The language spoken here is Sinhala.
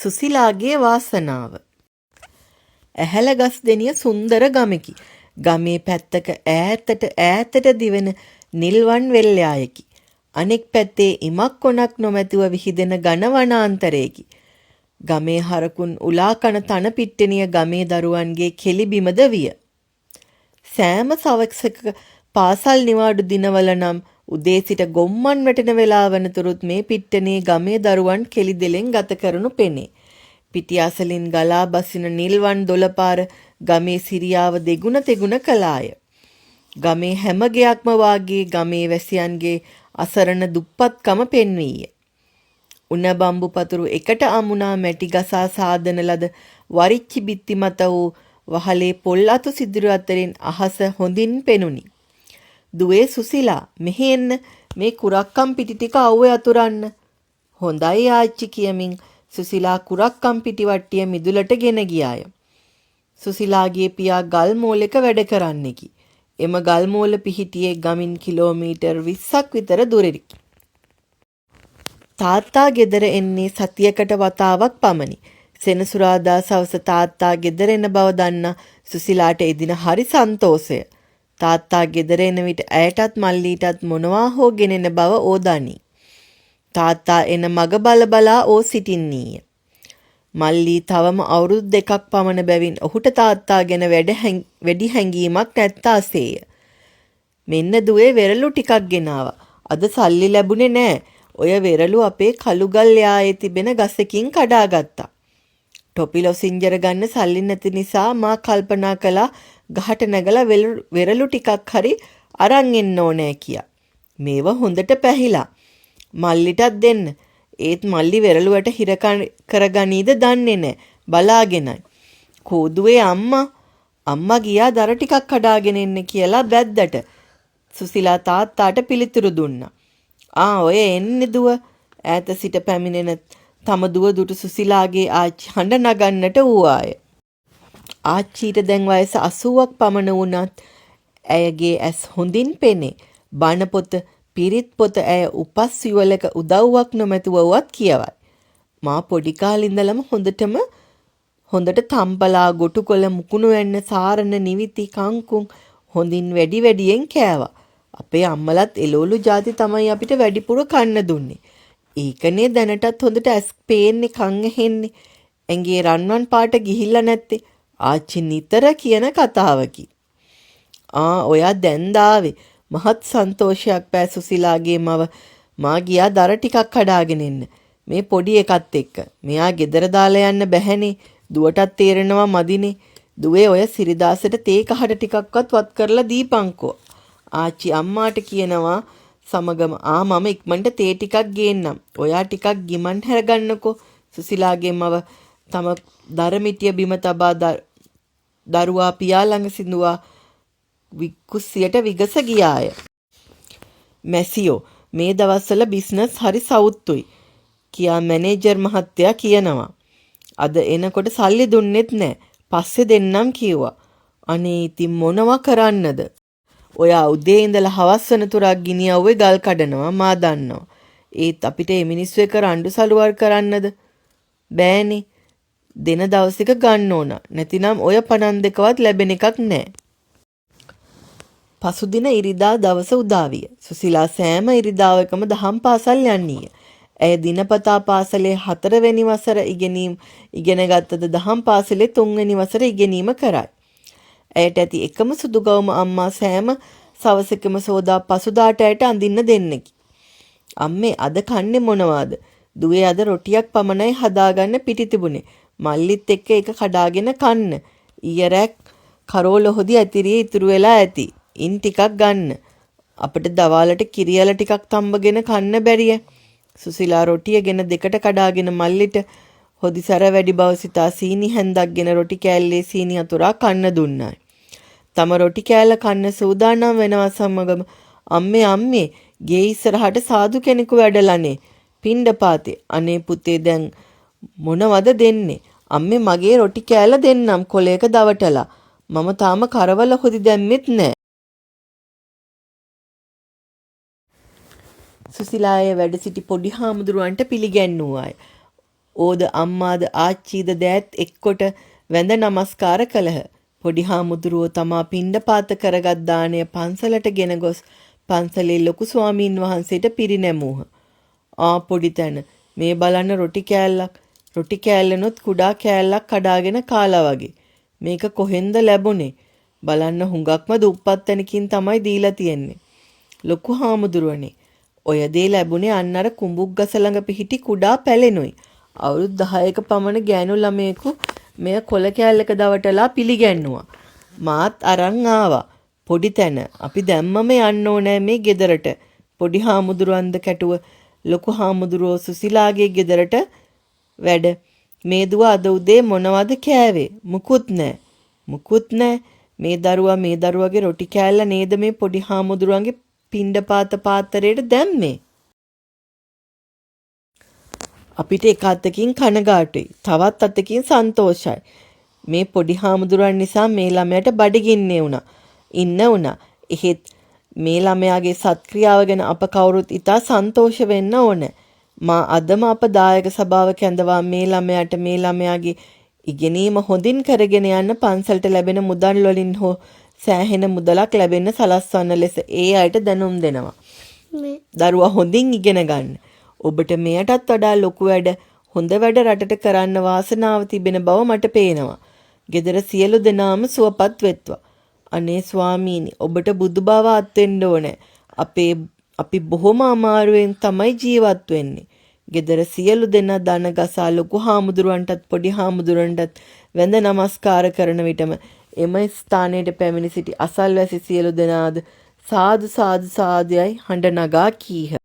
සුසිලාගේ වාසනාව. ඇහැල ගස් දෙනිය සුන්දර ගමකි. ගමේ පැත්තක ඈතට දිවෙන නිල්වන් වෙල්යායකි. අනෙක් පැත්තේ ඉමක් කොනක් නොමැතිව විහිදෙන ඝන වනාන්තරයකි. ගමේ හරකුන් උලා කන තන පිට්ටනිය ගමේ දරුවන්ගේ කෙලිබිමද විය. සෑම සවසක පාසල් නිවාඩු දිනවල නම් උදේ සිට ගොම්මන් වැටෙන වෙලාව වනතුරුත් මේ පිට්ටනේ ගමේ දරුවන් කෙලි දෙලෙන් ගත කරනු පෙනේ. පිටියසලින් ගලා බසින නිල්වන් දොළපාර ගමේ සිරියාව දෙගුණ තෙගුණ කළාය. ගමේ හැම ගෙයක්ම වාගේ ගමේ වැසියන්ගේ අසරණ දුප්පත්කම පෙන්වීය. උණ බම්බු පතුරු එකට අමුණා මැටි ගසා සාදන ලද වරිච්චි බිත්ති මත වූ වහලේ පොල් අතු සිදුරු අතරින් අහස හොඳින් පෙනුනි. දුවේ සුසිලා මෙහෙ එන්න මේ කුරක්කම් පිටි ටික අවුවේ අතුරන්න. හොඳයි ආච්චි කියමින් සුසිලා කුරක්කම් පිටි වට්ටිය මිදුලට ගෙන ගියාය. සුසිලාගේ පියා ගල් මෝලක වැඩ කරන්නෙකි. එම ගල් මෝල පිහිටියේ ගමින් කිලෝමීටර් 20ක් විතර දුරෙහි. තාත්තා ගෙදර එන්නේ සතියකට වතාවක් පමණි. සෙනසුරාදා සවස තාත්තා ගෙදර එන බව දන්නා සුසිලාට එදින හරි සන්තෝෂය. තාත්තා ගෙදර එන විට ඇයටත් මල්ලීටත් මොනවා හෝ ගෙනෙන බව ඕදනි. තාත්තා එන මග බලා ඕ සිටින්නීය. මල්ලී තවම අවුරුදු 2ක් පමණ බැවින් ඔහුට තාත්තා ගැන වැඩි හැඟීමක් නැත්තාසේය. මෙන්න දුවේ වෙරළු ටිකක් ගෙනාවා. අද සල්ලි ලැබුණේ නෑ. ඔය වෙරළු අපේ කළුගල් යායේ තිබෙන ගසකින් කඩාගත්තා. ටොපි ලොසින්ජර ගන්න සල්ලි නැති නිසා මා කල්පනා කළා ගහට නැගලා වෙරළු ටිකක් හරි අරන් එන්න ඕනෑ කියා. මේව හොඳට පැහිලා. මල්ලිටත් දෙන්න. ඒත් මල්ලි වෙරළුවට හිර කරගනීද දන්නේ නැහැ. බලාගෙනයි. කෝදුවේ අම්මා ගියා දර ටිකක් කඩාගෙන එන්න කියලා බැද්දට. සුසිලා තාත්තාට පිළිතුරු දුන්නා. ඔය එන්නේ දුව. ඈත සිට පැමිණෙන තම දුව දුටු සුසිලාගේ ආච්චි හඬ නගන්නට වූවාය. ආච්චිට දැන් වයස 80ක් පමණ වුණත් ඇයගේ ඇස් හොඳින් පෙනේ. බණ පොත පිරිත් පොත ඇය උපස් යුවලක උදව්වක් නොමැතුවවත් කියවයි. මා පොඩි කාලේ ඉඳලම හොඳට තම්බලා ගොටුකොළ මුකුණු වෙන්න සාරණ නිවිති කංකුම් හොඳින් වැඩියෙන් කෑවා. අපේ අම්මලත් එළවලු ಜಾති තමයි අපිට වැඩිපුර කන්න දුන්නේ. ඒකනේ දැනටත් හොඳට ඇස් පේන්නේ කන් ඇහෙන්නේ. ඇඟේ රන්වන් පාට ගිහිල්ලා නැත්තේ. ආච්චි නිතර කියන කතාවකි. ඔයා දැන් දාවේ. මහත් සන්තෝෂයක් පෑ සුසිලාගේ මව. මා ගියා දර ටිකක් කඩාගෙන එන්න. මේ පොඩි එකත් එක්ක. මෙයා ගෙදර දාලා යන්න බැහැනේ. දුවටත් තේරෙනවා මදිනේ. දුවේ ඔය සිරිදාසට තේ කහට ටිකක්වත් වත් කරලා දීපන්කෝ. ආච්චි අම්මාට කියනවා සමගම මම ඉක්මනට තේ ටිකක් ගේන්නම්. ඔයා ටිකක් ගිමන් හැරගන්නකෝ. සුසිලාගේ මව තම දරමිටිය බිම තබා දරුවා පියා ළඟ සිඳුවා කුස්සියට විගස ගියාය. මැසියෝ මේ දවස්වල බිස්නස් හරි සවුත්තුයි කියා මැනේජර් මහත්තයා කියනවා. අද එනකොට සල්ලි දුන්නෙත් නෑ. පස්සේ දෙන්නම් කිව්වා. අනේ ඉතින් මොනවා කරන්නද? ඔයා උදේ ඉඳලා හවස් වෙනතුරක් ගිනියව්වේ ගල් කඩනවා මා දන්නවා. ඒත් අපිට මේ මිනිස්සු එක රණ්ඩු සලුවල් කරන්නද? බෑනේ. දෙන දවසක ගන්න ඕන. නැතිනම් ඔය 52වත් ලැබෙන එකක් නෑ. පසුදින ඉරිදා දවස උදා විය. සුසිලා සෑම ඉරිදාවකම දහම් පාසල් යන්නීය. ඇය දිනපතා පාසලේ 4 වෙනි වසර ඉගෙන ගත්තද දහම් පාසලේ 3 වෙනි වසර ඉගෙනීම කරයි. ඇයට ඇති එකම සුදු ගවුම අම්මා සෑම සවසකම සෝදා පසුදාට ඇයට අඳින්න දෙන්නකි. අම්මේ අද කන්නේ මොනවාද? දුවේ අද රොටියක් පමණයි හදාගන්න පිටි තිබුණේ. මල්ලිත් එක්ක එක කඩාගෙන කන්න. ඊයරක් කරෝල හොදි ඇතිරියේ ඉතුරු වෙලා ඇති. ඉන් ටිකක් ගන්න. අපිට දවාලට කිරියල ටිකක් තම්බගෙන කන්න බැරිය. සුසිලා රොටියගෙන දෙකට කඩාගෙන මල්ලිට හොදිසර වැඩි බව සිතා සීනි හැන්දක්ගෙන රොටි කෑල්ලේ සීනි අතුරා කන්න දුන්නා. තම රොටි කෑල්ල කන්න සූදානම් වෙනවා සමගම අම්මේ ගේ ඉස්සරහට සාදු කෙනෙකු වැඩලානේ. පිණ්ඩපාතේ. අනේ පුතේ දැන් මොනවද දෙන්නේ? අම්මේ මගේ රොටි කෑල්ල දෙන්නම් කොලයක දවටලා. මම තාම කරවල හොදි දැම්මෙත් නෑ. සුසිලායේ වැඩ සිටි පොඩි හාමුදුරුවන්ට පිළිගැන්වුවාය. ඕද අම්මාද ආච්චීද දෑත් එක්කොට වැඳ නමස්කාර කළහ. පොඩි හාමුදුරුවෝ තමා පිණ්ඩපාත කරගත් දාණය පන්සලට ගෙන ගොස් පන්සලේ ලොකු ස්වාමීන් වහන්සේට පිරිනැමූහ. පොඩි තැන මේ බලන්න රොටි කෑල්ලක්. රොටි කෑල්ලනොත් කුඩා කෑල්ලක් කඩාගෙන කාලා වගේ. මේක කොහෙන්ද ලැබුණේ? බලන්න හුඟක්ම දුප්පත් තැනකින් තමයි දීලා තියෙන්නේ. ලොකු හාමුදුරුවනේ ඔය දේ ලැබුණේ අන්න අර කුඹුක් ගස ළඟ පිහිටි කුඩා පැලෙනුයි. අවුරුදු 10ක පමණ ගෑනු ළමයෙකු මෙය කොල කෑල්ලක දවටලා පිළිගැන්නුවා. මාත් අරන් ආවා. පොඩි තැන අපි දැම්මම යන්න ඕනෑ මේ ගෙදරට. පොඩි හාමුදුරුවන්ද කැටුව ලොකු හාමුදුරුවෝ සුසිලාගේ ගෙදරට වැඩ. මේ දුව අද උදේ මොනවද කෑවේ? මුකුත් නෑ. මුකුත් නෑ. මේ දරුවාගේ රොටි කෑල්ල නේද මේ පොඩි හාමුදුරුවන්ගේ පිණ්ඩපාත පාත්‍රයට දැම්මේ. අපිට එක අතකින් කනගාටුයි. තවත් අතකින් සන්තෝෂයි. මේ පොඩි හාමුදුරුවන් නිසා මේ ළමයාට බඩගින්නේ ඉන්න වුණා. එහෙත් මේ ළමයාගේ සත්ක්‍රියාව ගැන අප කවුරුත් ඉතා සන්තෝෂ වෙන්න ඕන. මා අදම අප දායක සභාව කැඳවා මේ ළමයාට මේ ළමයාගේ ඉගෙනීම හොඳින් කරගෙන යන්න පන්සලට ලැබෙන මුදල් වලින් හෝ සෑහෙන මුදලක් ලැබෙන්න සලස්වන්න ලෙස ඒ අයට දැනුම් දෙනවා. දරුවා හොඳින් ඉගෙන ගන්න. ඔබට මෙයටත් වඩා ලොකු හොඳ වැඩ රටට කරන්න වාසනාව තිබෙන බව මට පේනවා. ගෙදර සියලු දෙනාම සුවපත් වෙත්වා. අනේ ස්වාමීනි ඔබට බුදු බව අත්වෙන්න ඕනේ. අපි බොහොම අමාරුවෙන් තමයි ජීවත් වෙන්නේ. ගෙදර සියලු දෙනා දන ගසා ලොකු හාමුදුරුවන්ටත් පොඩි හාමුදුරුවන්ටත් වැඳ නමස්කාර කරන විටම එම ස්ථානයට පැමිණි සිටි අසල්වැසි සියලු දෙනාද සාදු සාදු සාදුයයි හඬ නගා කීහ.